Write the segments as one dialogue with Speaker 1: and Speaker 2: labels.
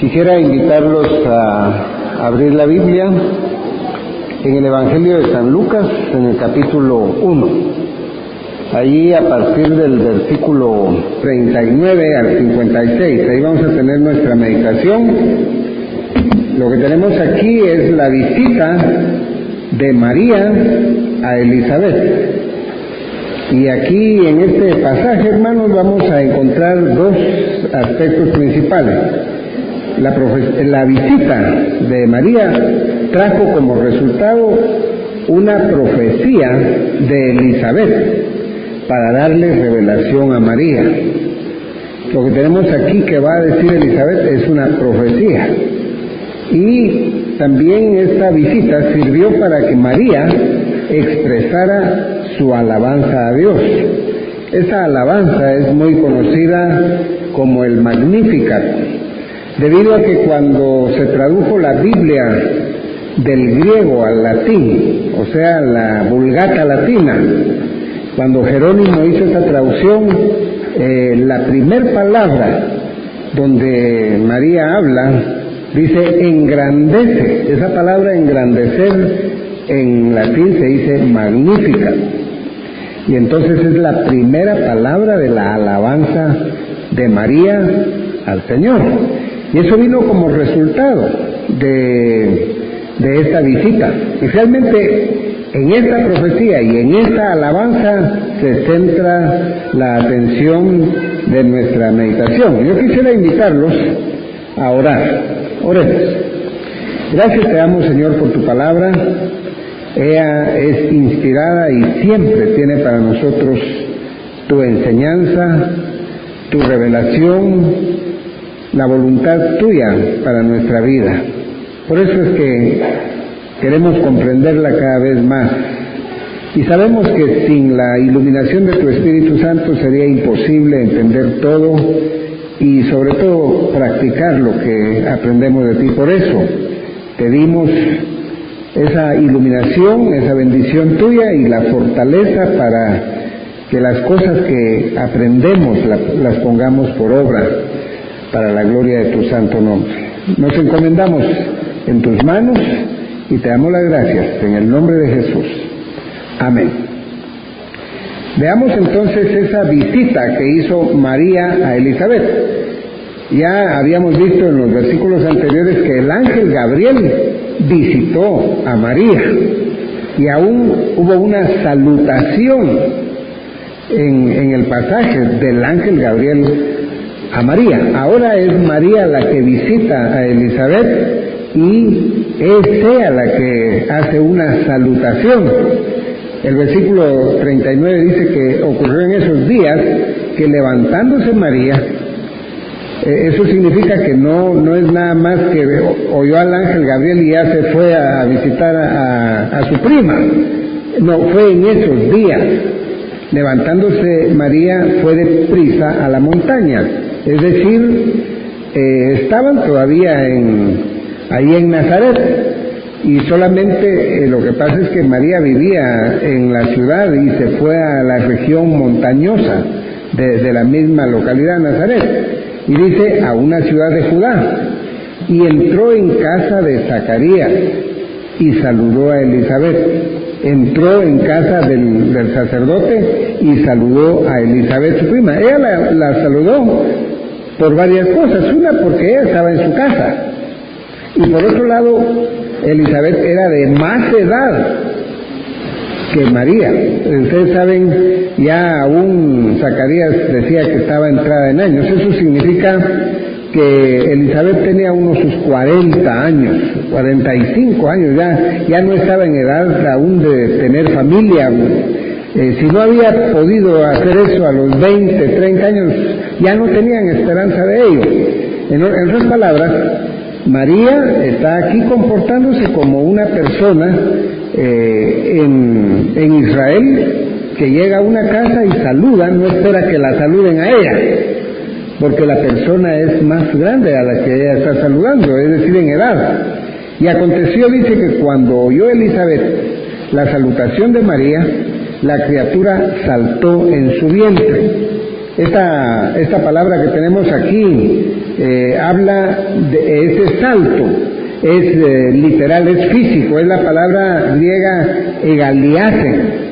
Speaker 1: Quisiera invitarlos a abrir la Biblia en el Evangelio de San Lucas, en el capítulo 1. Allí a partir del versículo 39 al 56, ahí vamos a tener nuestra meditación. Lo que tenemos aquí es la visita de María a Elizabeth. Y aquí en este pasaje, hermanos, vamos a encontrar dos aspectos principales. La visita de María trajo como resultado una profecía de Elizabeth para darle revelación a María. Lo que tenemos aquí que va a decir Elizabeth es una profecía. Y también esta visita sirvió para que María expresara su alabanza a Dios. Esa alabanza es muy conocida como el Magnificat, debido a que cuando se tradujo la Biblia del griego al latín, o sea, la Vulgata latina, cuando Jerónimo hizo esa traducción, la primer palabra donde María habla, dice engrandece. Esa palabra engrandecer en latín se dice Magnificat. Y entonces es la primera palabra de la alabanza de María al Señor. Y eso vino como resultado de esta visita. Y realmente en esta profecía y en esta alabanza se centra la atención de nuestra meditación. Yo quisiera invitarlos a orar. Oremos. Gracias te damos, Señor, por tu palabra. Ella es inspirada y siempre tiene para nosotros tu enseñanza, tu revelación, la voluntad tuya para nuestra vida. Por eso es que queremos comprenderla cada vez más. Y sabemos que sin la iluminación de tu Espíritu Santo sería imposible entender todo y sobre todo practicar lo que aprendemos de ti. Por eso pedimos esa iluminación, esa bendición tuya y la fortaleza para que las cosas que aprendemos las pongamos por obra para la gloria de tu santo nombre. Nos encomendamos en tus manos y te damos las gracias en el nombre de Jesús. Amén. Veamos entonces esa visita que hizo María a Elizabeth. Ya habíamos visto en los versículos anteriores que el ángel Gabriel visitó a María y aún hubo una salutación en el pasaje del ángel Gabriel a María. Ahora es María la que visita a Elizabeth y es ella la que hace una salutación. El versículo 39 dice que ocurrió en esos días que levantándose María, eso significa que no es nada más que oyó al ángel Gabriel y ya se fue a visitar a su prima. No, fue en esos días. Levantándose María fue deprisa a la montaña. Es decir, estaban todavía ahí en Nazaret. Y solamente lo que pasa es que María vivía en la ciudad y se fue a la región montañosa de la misma localidad, Nazaret. Y dice, a una ciudad de Judá. Y entró en casa de Zacarías y saludó a Elizabeth. Entró en casa del sacerdote y saludó a Elizabeth, su prima. Ella la saludó por varias cosas. Una, porque ella estaba en su casa. Y por otro lado, Elizabeth era de más edad que María. Ustedes saben, ya aún Zacarías decía que estaba entrada en años. Eso significa que Elizabeth tenía unos sus 40 años, 45 años, ya no estaba en edad aún de tener familia. Si no había podido hacer eso a los 20, 30 años, ya no tenían esperanza de ello. En otras palabras, María está aquí comportándose como una persona en Israel que llega a una casa y saluda, no espera que la saluden a ella, porque la persona es más grande a la que ella está saludando, es decir, en edad. Y aconteció, dice, que cuando oyó Elizabeth la salutación de María, la criatura saltó en su vientre. Esta palabra que tenemos aquí habla de ese salto, es literal, es físico, es la palabra griega egaliasen.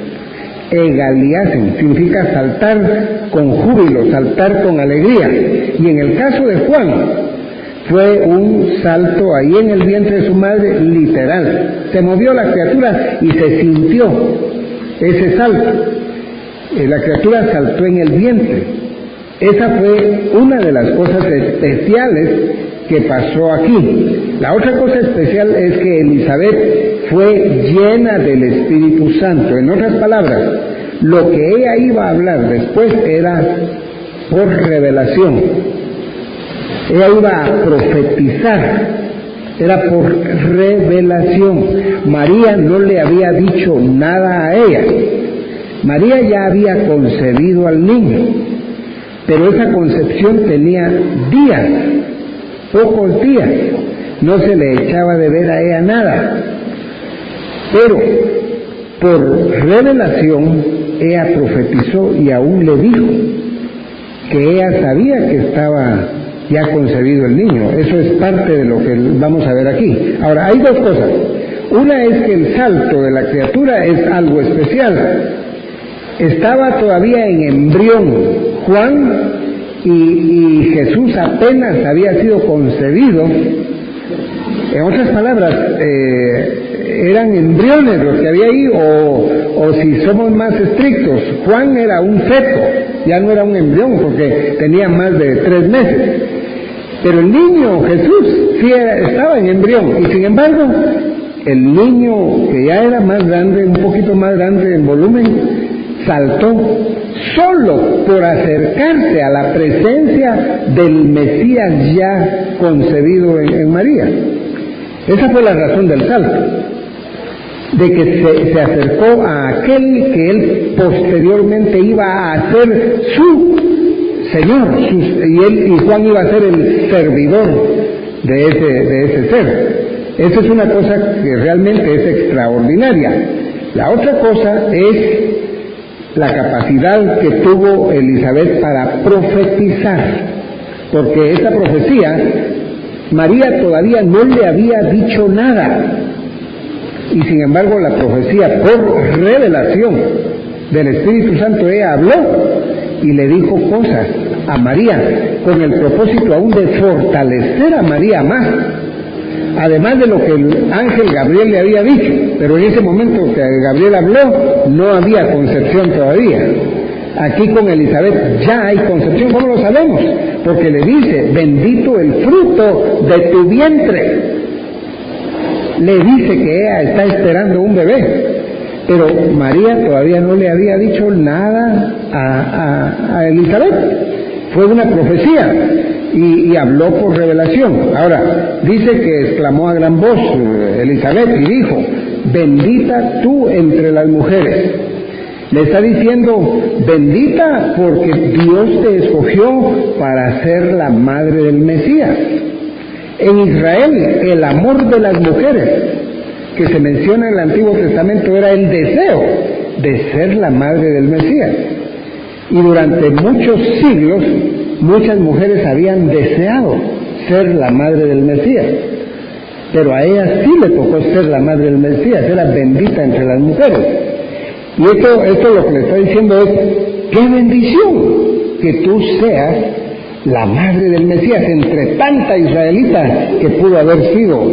Speaker 1: Egaliasen significa saltar con júbilo, saltar con alegría. Y en el caso de Juan, fue un salto ahí en el vientre de su madre, literal. Se movió la criatura y se sintió ese salto. La criatura saltó en el vientre. Esa fue una de las cosas especiales que pasó aquí. La otra cosa especial es que Elizabeth fue llena del Espíritu Santo. En otras palabras, lo que ella iba a hablar después era por revelación. Ella iba a profetizar, era por revelación. María no le había dicho nada a ella. María ya había concebido al niño, pero esa concepción tenía días, pocos días. No se le echaba de ver a ella nada. Pero por revelación ella profetizó y aún le dijo que ella sabía que estaba ya concebido el niño. Eso es parte de lo que vamos a ver aquí. Ahora, hay dos cosas. Una es que el salto de la criatura es algo especial. Estaba todavía en embrión Juan y Jesús apenas había sido concebido. En otras palabras, eran embriones los que había ahí, o si somos más estrictos, Juan era un feto, ya no era un embrión porque tenía más de 3 meses. Pero el niño Jesús sí estaba en embrión, y sin embargo, el niño que ya era más grande, un poquito más grande en volumen, saltó solo por acercarse a la presencia del Mesías ya concebido en María. Esa fue la razón del salto, de que se acercó a aquel que él posteriormente iba a ser su Señor, y Juan iba a ser el servidor de ese ser. Esa es una cosa que realmente es extraordinaria. La otra cosa es la capacidad que tuvo Elizabeth para profetizar, porque esa profecía María todavía no le había dicho nada, y sin embargo la profecía por revelación del Espíritu Santo, ella habló y le dijo cosas a María con el propósito aún de fortalecer a María más, además de lo que el ángel Gabriel le había dicho. Pero en ese momento que Gabriel habló no había concepción todavía. Aquí con Elizabeth ya hay concepción. ¿Cómo lo sabemos? Porque le dice: bendito el fruto de tu vientre. Le dice que ella está esperando un bebé, pero María todavía no le había dicho nada a Elizabeth. Fue una profecía y habló por revelación. Ahora, dice que exclamó a gran voz Elizabeth y dijo: bendita tú entre las mujeres. Le está diciendo bendita porque Dios te escogió para ser la madre del Mesías. En Israel, el amor de las mujeres que se menciona en el Antiguo Testamento era el deseo de ser la madre del Mesías. Y durante muchos siglos, muchas mujeres habían deseado ser la madre del Mesías. Pero a ella sí le tocó ser la madre del Mesías, era bendita entre las mujeres. Y esto lo que le está diciendo es: ¡qué bendición que tú seas la madre del Mesías entre tanta israelita que pudo haber sido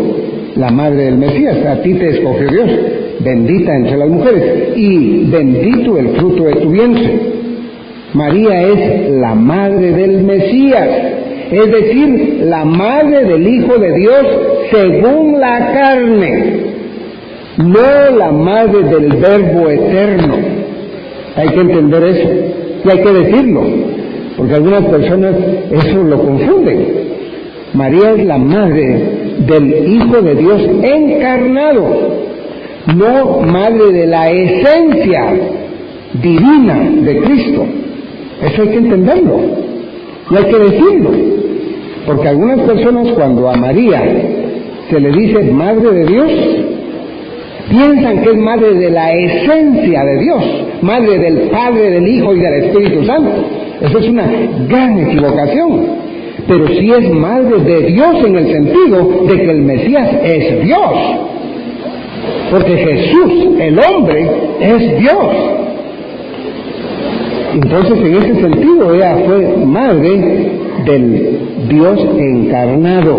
Speaker 1: la madre del Mesías! A ti te escogió Dios, bendita entre las mujeres, y bendito el fruto de tu vientre. María es la madre del Mesías, es decir, la madre del Hijo de Dios según la carne, no la madre del Verbo eterno. Hay que entender eso, y hay que decirlo, porque algunas personas eso lo confunden. María es la madre del Hijo de Dios encarnado, no madre de la esencia divina de Cristo. Eso hay que entenderlo, y hay que decirlo, porque algunas personas, cuando a María se le dice madre de Dios, piensan que es madre de la esencia de Dios, madre del Padre, del Hijo y del Espíritu Santo. Eso es una gran equivocación. pero sí es madre de Dios en el sentido de que el Mesías es Dios, porque Jesús, el hombre, es Dios. Entonces, en ese sentido, ella fue madre del Dios encarnado.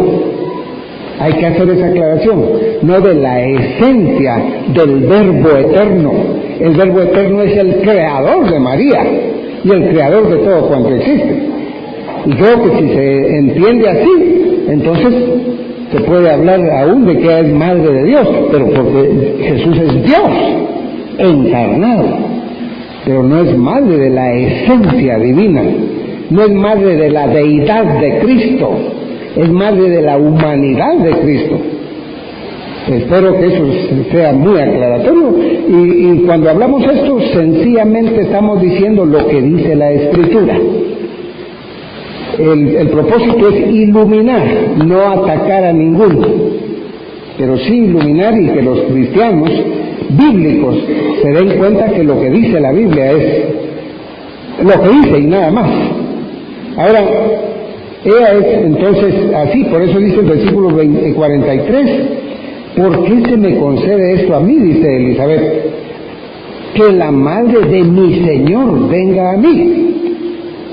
Speaker 1: Hay que hacer esa aclaración, no de la esencia del Verbo eterno. El Verbo eterno es el creador de María y el creador de todo cuanto existe. Y creo que si se entiende así, entonces se puede hablar aún de que ella es madre de Dios, pero porque Jesús es Dios encarnado, pero no es madre de la esencia divina, no es madre de la deidad de Cristo, es madre de la humanidad de Cristo. Espero que eso sea muy aclaratorio, y cuando hablamos esto, sencillamente estamos diciendo lo que dice la Escritura. El propósito es iluminar, no atacar a ninguno, pero sí iluminar, y que los cristianos bíblicos se den cuenta que lo que dice la Biblia es lo que dice y nada más. Ahora, ella es entonces así, por eso dice el versículo 43, ¿por qué se me concede esto a mí? Dice Elizabeth, que la madre de mi Señor venga a mí.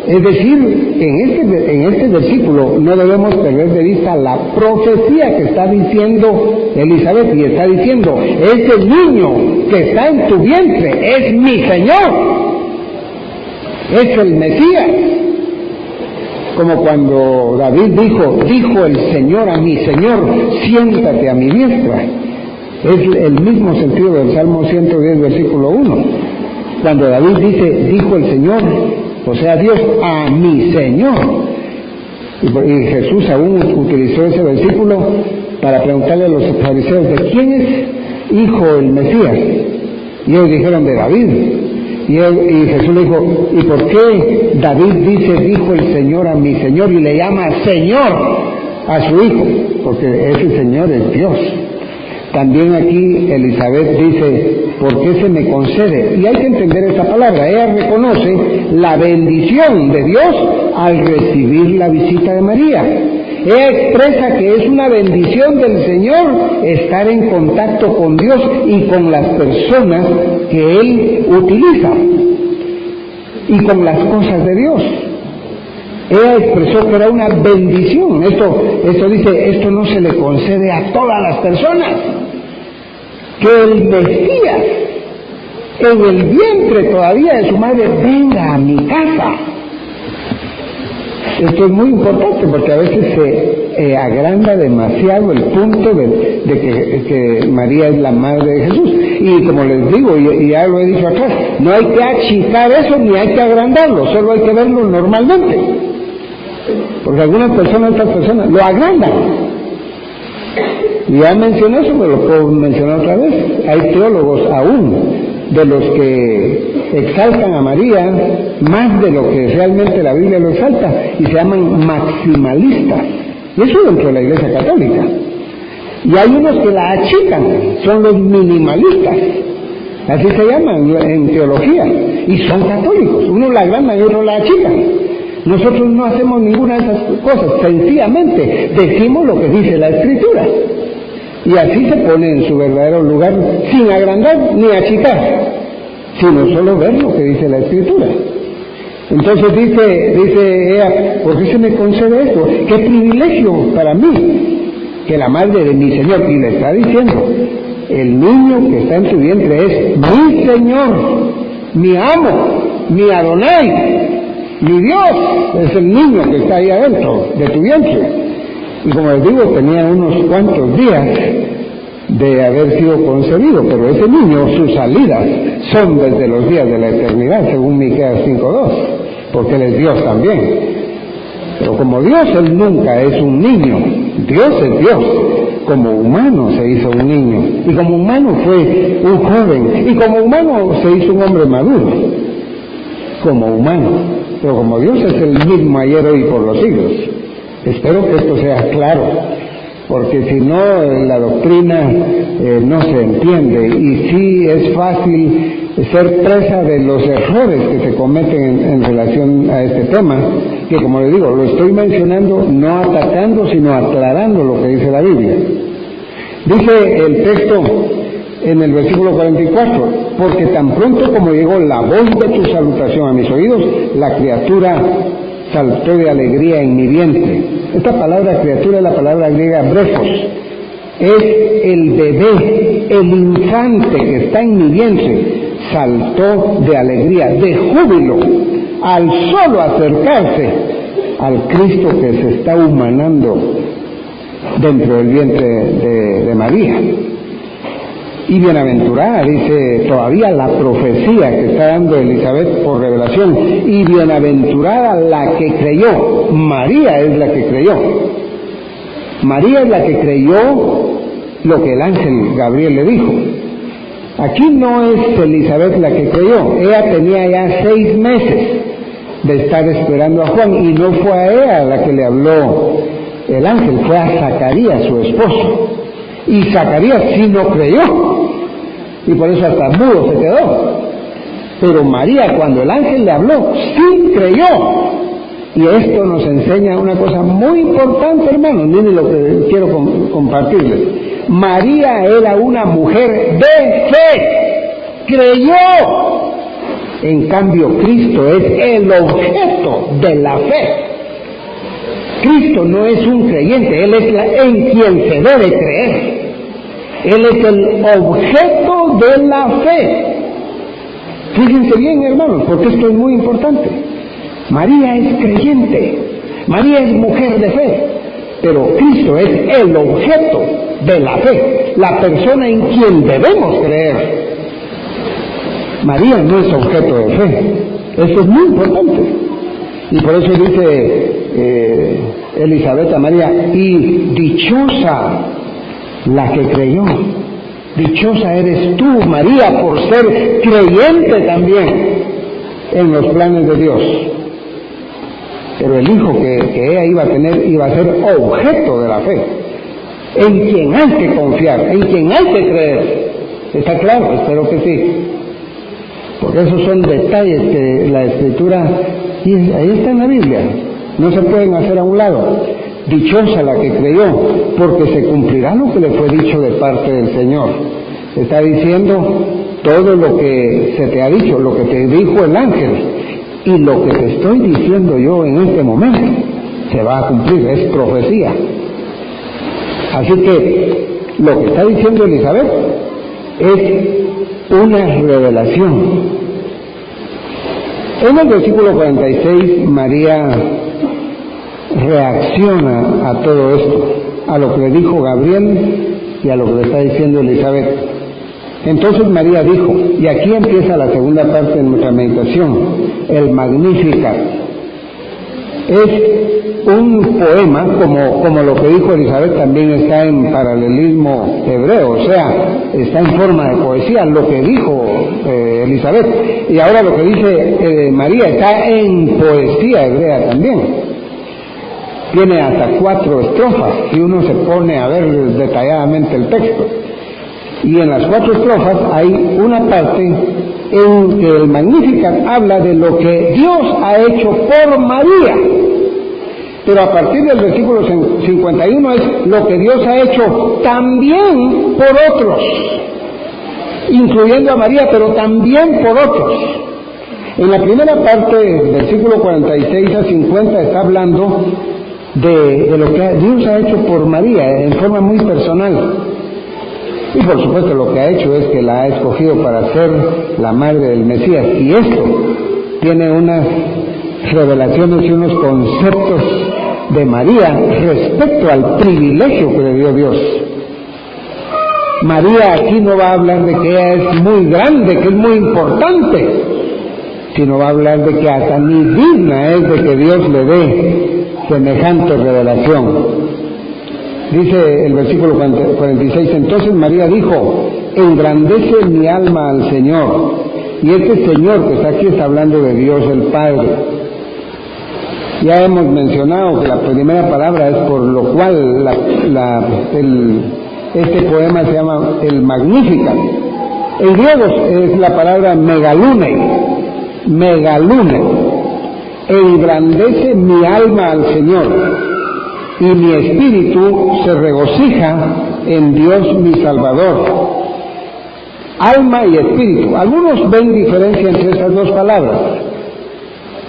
Speaker 1: Es decir, en este versículo no debemos perder de vista la profecía que está diciendo Elizabeth, y está diciendo, ese niño que está en tu vientre es mi Señor, es el Mesías. Como cuando David dijo el Señor a mi Señor, siéntate a mi diestra. Es el mismo sentido del Salmo 110, versículo 1. Cuando David dijo el Señor, o sea Dios, a mi Señor. Y Jesús aún utilizó ese versículo para preguntarle a los fariseos, ¿de quién es hijo el Mesías? Y ellos dijeron, de David. Y Jesús le dijo, ¿y por qué David dijo el Señor a mi Señor, y le llama Señor a su hijo? Porque ese Señor es Dios. También aquí Elizabeth dice, ¿por qué se me concede? Y hay que entender esta palabra. Ella reconoce la bendición de Dios al recibir la visita de María. Ella expresa que es una bendición del Señor estar en contacto con Dios y con las personas que Él utiliza, y con las cosas de Dios. Ella expresó que era una bendición. Esto dice, esto no se le concede a todas las personas. Que el Mesías, en el vientre todavía de su madre, venga a mi casa. Esto es muy importante, porque a veces se agranda demasiado el punto de que María es la madre de Jesús. Y como les digo, y ya lo he dicho acá, no hay que achicar eso ni hay que agrandarlo, solo hay que verlo normalmente. Porque estas personas lo agrandan. Y ya mencioné eso, pero lo puedo mencionar otra vez. Hay teólogos aún de los que exaltan a María más de lo que realmente la Biblia lo exalta, y se llaman maximalistas. Y eso dentro de la Iglesia Católica. Y hay unos que la achican, son los minimalistas, así se llaman en teología, y son católicos. Uno la agranda y otro la achican. Nosotros no hacemos ninguna de esas cosas, sencillamente decimos lo que dice la Escritura, y así se pone en su verdadero lugar, sin agrandar ni achicar, sino solo ver lo que dice la Escritura. Entonces dice ella, ¿por qué se me concede esto? ¡Qué privilegio para mí! Que la madre de mi Señor, y le está diciendo, el niño que está en tu vientre es mi Señor, mi amo, mi Adonai, mi Dios. Es el niño que está ahí adentro de tu vientre. Y como les digo, tenía unos cuantos días de haber sido concebido, pero ese niño, sus salidas son desde los días de la eternidad, según Miqueas 5:2, porque Él es Dios también. Pero como Dios, Él nunca es un niño. Dios es Dios. Como humano se hizo un niño, y como humano fue un joven, y como humano se hizo un hombre maduro, como humano. Pero como Dios es el mismo ayer, hoy y por los siglos. Espero que esto sea claro, porque si no, la doctrina no se entiende, y sí es fácil ser presa de los errores que se cometen en relación a este tema, que como les digo, lo estoy mencionando no atacando, sino aclarando lo que dice la Biblia. Dice el texto en el versículo 44, porque tan pronto como llegó la voz de tu salutación a mis oídos, la criatura saltó de alegría en mi vientre. Esta palabra criatura es la palabra griega brefos, es el bebé, el infante que está en mi vientre, saltó de alegría, de júbilo, al solo acercarse al Cristo que se está humanando dentro del vientre de María. Y bienaventurada, dice todavía la profecía que está dando Elizabeth por revelación, y bienaventurada la que creyó. María es la que creyó. María es la que creyó lo que el ángel Gabriel le dijo. Aquí no es Elizabeth la que creyó, ella tenía ya 6 meses de estar esperando a Juan, y no fue a ella la que le habló el ángel, fue a Zacarías, su esposo. Y Zacarías sí no creyó, y por eso hasta mudo se quedó. Pero María, cuando el ángel le habló, sí creyó. Y esto nos enseña una cosa muy importante, hermanos. Miren lo que quiero compartirles. María era una mujer de fe, creyó. En cambio, Cristo es el objeto de la fe. Cristo no es un creyente, Él es en quien se debe creer. Él es el objeto de la fe. Fíjense bien, hermanos, porque esto es muy importante. María es creyente, María es mujer de fe, pero Cristo es el objeto de la fe, la persona en quien debemos creer. María no es objeto de fe, eso es muy importante. Y por eso dice Elizabeth a María, y dichosa la que creyó. Dichosa eres tú, María, por ser creyente también en los planes de Dios. Pero el hijo que ella iba a tener iba a ser objeto de la fe, en quien hay que confiar, en quien hay que creer. ¿Está claro? Espero que sí. Porque esos son detalles que la Escritura, y ahí está en la Biblia, no se pueden hacer a un lado. Dichosa la que creyó, porque se cumplirá lo que le fue dicho de parte del Señor. Está diciendo todo lo que se te ha dicho, lo que te dijo el ángel, y lo que te estoy diciendo yo en este momento se va a cumplir, es profecía. Así que lo que está diciendo Elizabeth es una revelación. En el versículo 46, María reacciona a todo esto, a lo que le dijo Gabriel y a lo que le está diciendo Elizabeth. Entonces María dijo, y aquí empieza la segunda parte de nuestra meditación, el Magnificat. Es un poema, como lo que dijo Elizabeth, también está en paralelismo hebreo, o sea, está en forma de poesía, lo que dijo Elizabeth. Y ahora lo que dice María está en poesía hebrea también. Tiene hasta 4 estrofas, si uno se pone a ver detalladamente el texto. Y en las 4 estrofas hay una parte en que el Magnificat habla de lo que Dios ha hecho por María. Pero a partir del versículo 51 es lo que Dios ha hecho también por otros, incluyendo a María, pero también por otros. En la primera parte, del versículo 46 a 50, está hablando de lo que Dios ha hecho por María en forma muy personal. Y por supuesto lo que ha hecho es que la ha escogido para ser la madre del Mesías. Y esto tiene unas revelaciones y unos conceptos de María respecto al privilegio que le dio Dios. María aquí no va a hablar de que ella es muy grande, que es muy importante, sino va a hablar de que hasta ni digna es de que Dios le dé semejante revelación. Dice el versículo 46, entonces María dijo, engrandece mi alma al Señor. Y este Señor que está aquí está hablando de Dios el Padre. Ya hemos mencionado que la primera palabra es por lo cual este poema se llama el Magnificat. En griego es la palabra megalune, engrandece mi alma al Señor, y mi espíritu se regocija en Dios mi Salvador. Alma y espíritu. Algunos ven diferencia entre esas dos palabras.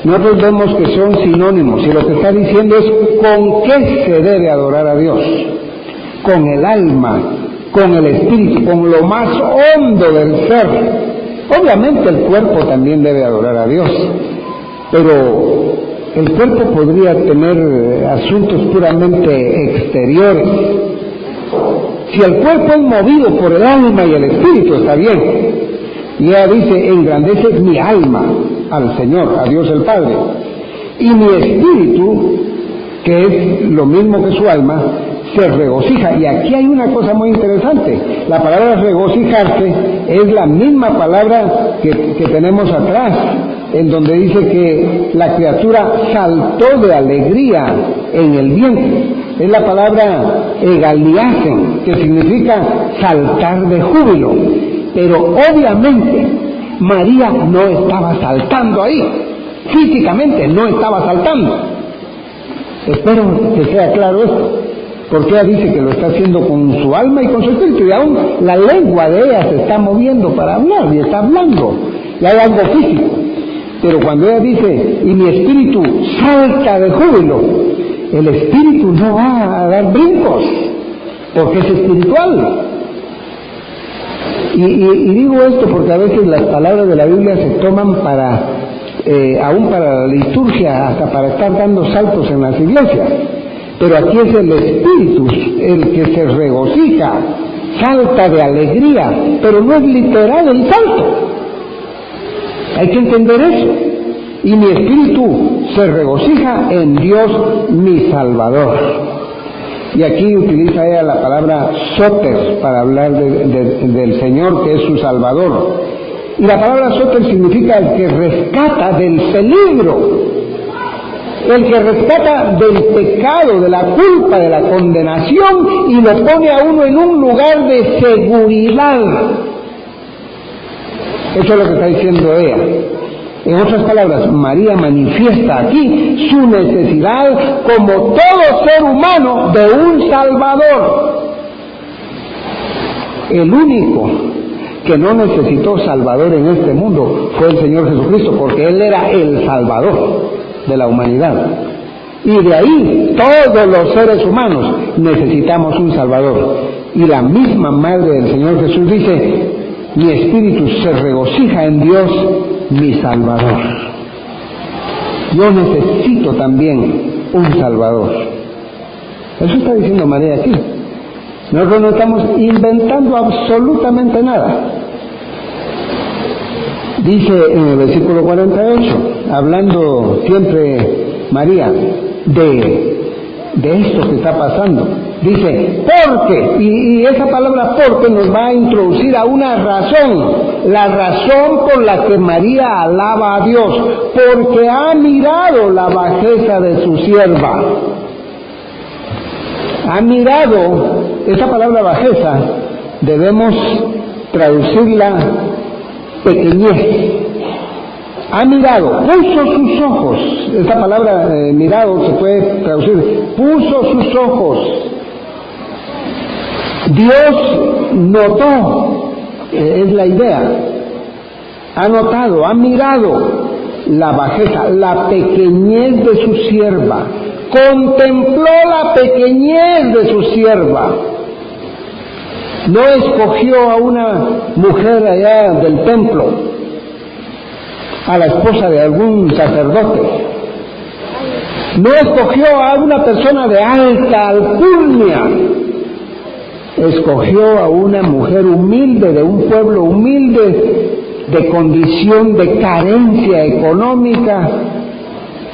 Speaker 1: Nosotros vemos que son sinónimos, y lo que está diciendo es con qué se debe adorar a Dios. Con el alma, con el espíritu, con lo más hondo del ser. Obviamente el cuerpo también debe adorar a Dios, pero el cuerpo podría tener asuntos puramente exteriores. Si el cuerpo es movido por el alma y el espíritu, está bien. Y ella dice, engrandece mi alma al Señor, a Dios el Padre. Y mi espíritu, que es lo mismo que su alma, se regocija. Y aquí hay una cosa muy interesante. La palabra regocijarse es la misma palabra que tenemos atrás, en donde dice que la criatura saltó de alegría en el vientre. Es la palabra egaliasen, que significa saltar de júbilo. Pero obviamente María no estaba saltando ahí, físicamente no estaba saltando. Espero que sea claro esto, porque ella dice que lo está haciendo con su alma y con su espíritu, y aún la lengua de ella se está moviendo para hablar, y está hablando, y hay algo físico. Pero cuando ella dice, y mi espíritu salta de júbilo, el espíritu no va a dar brincos, porque es espiritual. Y digo esto porque a veces las palabras de la Biblia se toman para, aún para la liturgia, hasta para estar dando saltos en las iglesias. Pero aquí es el espíritu el que se regocija, salta de alegría, pero no es literal el salto. Hay que entender eso. Y mi espíritu se regocija en Dios mi Salvador. Y aquí utiliza ella la palabra soter para hablar del Señor, que es su Salvador. Y la palabra soter significa el que rescata del peligro, el que rescata del pecado, de la culpa, de la condenación, y lo pone a uno en un lugar de seguridad. Eso es lo que está diciendo ella. En otras palabras, María manifiesta aquí su necesidad como todo ser humano de un Salvador. El único que no necesitó Salvador en este mundo fue el Señor Jesucristo, porque Él era el Salvador de la humanidad. Y de ahí todos los seres humanos necesitamos un Salvador. Y la misma Madre del Señor Jesús dice, mi espíritu se regocija en Dios mi Salvador. Yo necesito también un Salvador. Eso está diciendo María aquí. Nosotros no estamos inventando absolutamente nada. Dice en el versículo 48, hablando siempre María de esto que está pasando. Dice, porque, y esa palabra porque nos va a introducir a una razón, la razón por la que María alaba a Dios, porque ha mirado la bajeza de su sierva. Ha mirado, esa palabra bajeza, debemos traducirla pequeñez. Ha mirado, puso sus ojos, esta palabra mirado se puede traducir, puso sus ojos. Dios notó, es la idea, ha notado, ha mirado la bajeza, la pequeñez de su sierva, contempló la pequeñez de su sierva. No escogió a una mujer allá del templo, a la esposa de algún sacerdote. No escogió a una persona de alta alcurnia. Escogió a una mujer humilde, de un pueblo humilde, de condición de carencia económica,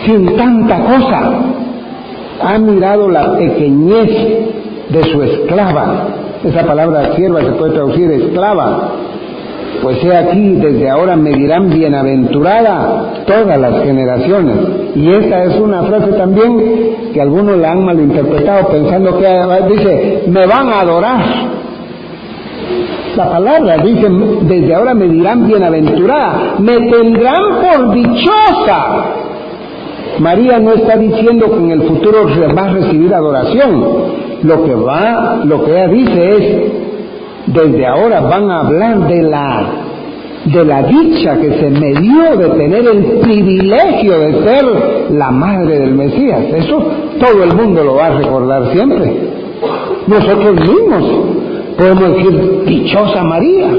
Speaker 1: sin tanta cosa. Ha mirado la pequeñez de su esclava. Esa palabra sierva se puede traducir esclava. Pues he aquí, desde ahora me dirán bienaventurada todas las generaciones. Y esta es una frase también que algunos la han malinterpretado pensando que dice, me van a adorar. la palabra, dicen, desde ahora me dirán bienaventurada, me tendrán por dichosa. María no está diciendo que en el futuro va a recibir adoración. Lo que ella dice es, desde ahora van a hablar de la dicha que se me dio de tener el privilegio de ser la madre del Mesías. Eso todo el mundo lo va a recordar siempre. Nosotros mismos podemos decir, dichosa María.